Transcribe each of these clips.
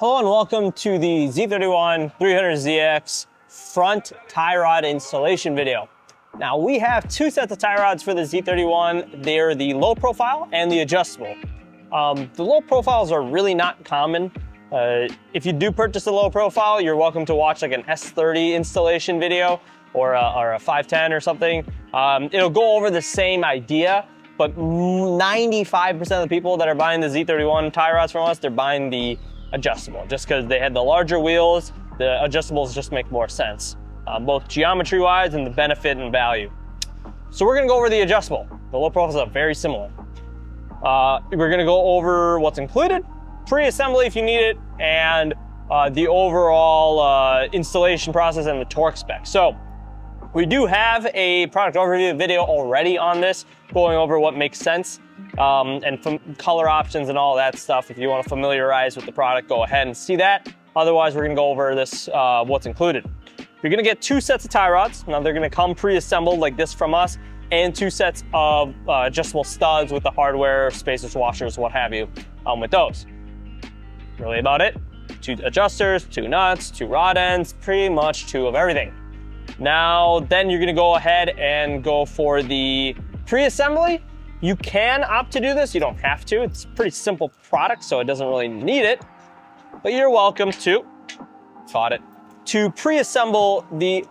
Hello and welcome to the Z31 300ZX front tie rod installation video. Now we have two sets of tie rods for the Z31. They're the low profile and the adjustable. The low profiles are really not common. If you do purchase a low profile, you're welcome to watch like an S30 installation video or a 510 or something. It'll go over the same idea, but 95% of the people that are buying the Z31 tie rods from us, they're buying the adjustable. Just because they had the larger wheels, the adjustables just make more sense, both geometry-wise and the benefit and value. So we're gonna go over the adjustable. The low profiles are very similar. We're gonna go over what's included, pre-assembly if you need it, and the overall installation process and the torque specs. So we do have a product overview video already on this, going over what makes sense and color options and all that stuff. If you want to familiarize with the product, go ahead and see that. Otherwise, we're going to go over this, what's included. You're going to get two sets of tie rods. Now they're going to come pre-assembled like this from us, and two sets of adjustable studs with the hardware, spacers, washers, what have you, with those. Really about it. Two adjusters, two nuts, two rod ends, pretty much two of everything. Now, then you're gonna go ahead and go for the pre-assembly. You can opt to do this, you don't have to. It's a pretty simple product, so it doesn't really need it. But you're welcome to, to pre-assemble the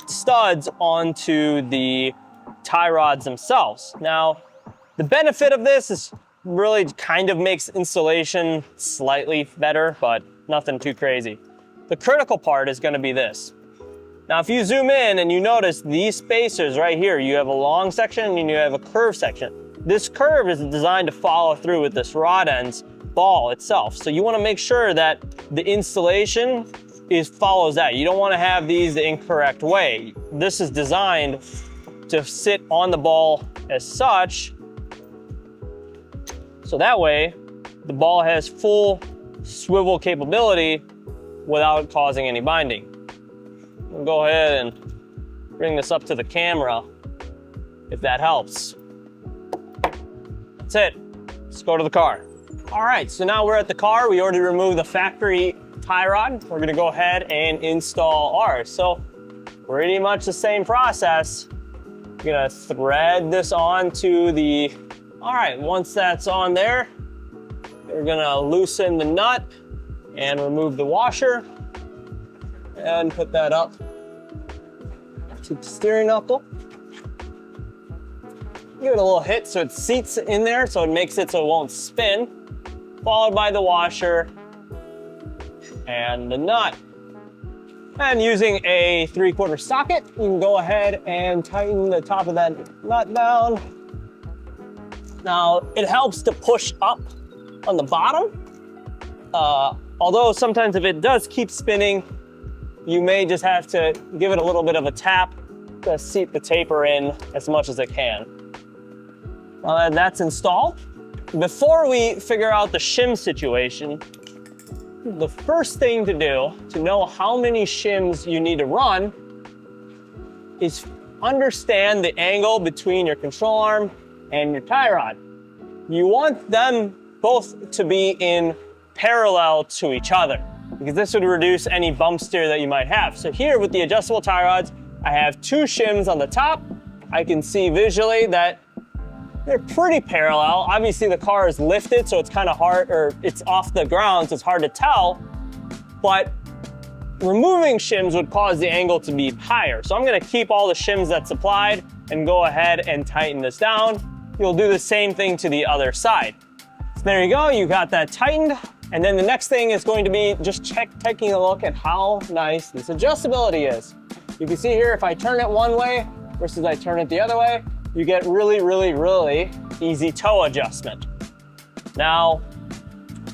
studs onto the tie rods themselves. Now, the benefit of this is really kind of makes installation slightly better, but nothing too crazy. The critical part is gonna be this. Now, if you zoom in and you notice these spacers right here, you have a long section and you have a curved section. This curve is designed to follow through with this rod end's ball itself. So you want to make sure that the installation follows that. You don't want to have these the incorrect way. This is designed to sit on the ball as such, so that way the ball has full swivel capability without causing any binding. We'll go ahead and bring this up to the camera if that helps. That's it. Let's go to the car. All right, so now we're at the car. We already removed the factory tie rod. We're gonna go ahead and install ours. So pretty much the same process. You're gonna thread this onto the, all right, once that's on there, we're gonna loosen the nut and remove the washer and put that up to the steering knuckle. Give it a little hit so it seats in there, so it makes it so it won't spin, followed by the washer and the nut. And using a 3/4 socket, you can go ahead and tighten the top of that nut down. Now, it helps to push up on the bottom, although sometimes if it does keep spinning, you may just have to give it a little bit of a tap to seat the taper in as much as it can. Now that that's installed, before we figure out the shim situation, the first thing to do to know how many shims you need to run is understand the angle between your control arm and your tie rod. You want them both to be in parallel to each other, because this would reduce any bump steer that you might have. So here with the adjustable tie rods, I have two shims on the top. I can see visually that they're pretty parallel. Obviously the car is lifted, so it's kind of hard, or it's off the ground, so it's hard to tell, but removing shims would cause the angle to be higher. So I'm gonna keep all the shims that's applied and go ahead and tighten this down. You'll do the same thing to the other side. So there you go, you got that tightened. And then the next thing is going to be just taking a look at how nice this adjustability is. You can see here, if I turn it one way versus I turn it the other way, you get really, really, really easy toe adjustment. Now,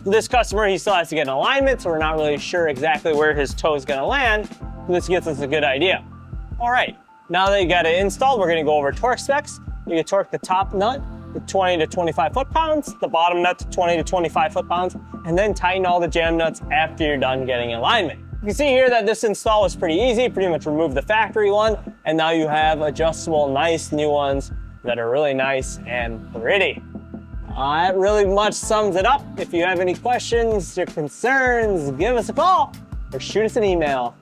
this customer, he still has to get an alignment, so we're not really sure exactly where his toe is gonna land. This gives us a good idea. All right, now that you got it installed, we're gonna go over torque specs. You can torque the top nut to 20 to 25 foot-pounds, the bottom nut to 20 to 25 foot-pounds, and then tighten all the jam nuts after you're done getting alignment. You can see here that this install was pretty easy, pretty much remove the factory one, and now you have adjustable, nice new ones that are really nice and pretty. That really much sums it up. If you have any questions or concerns, give us a call or shoot us an email.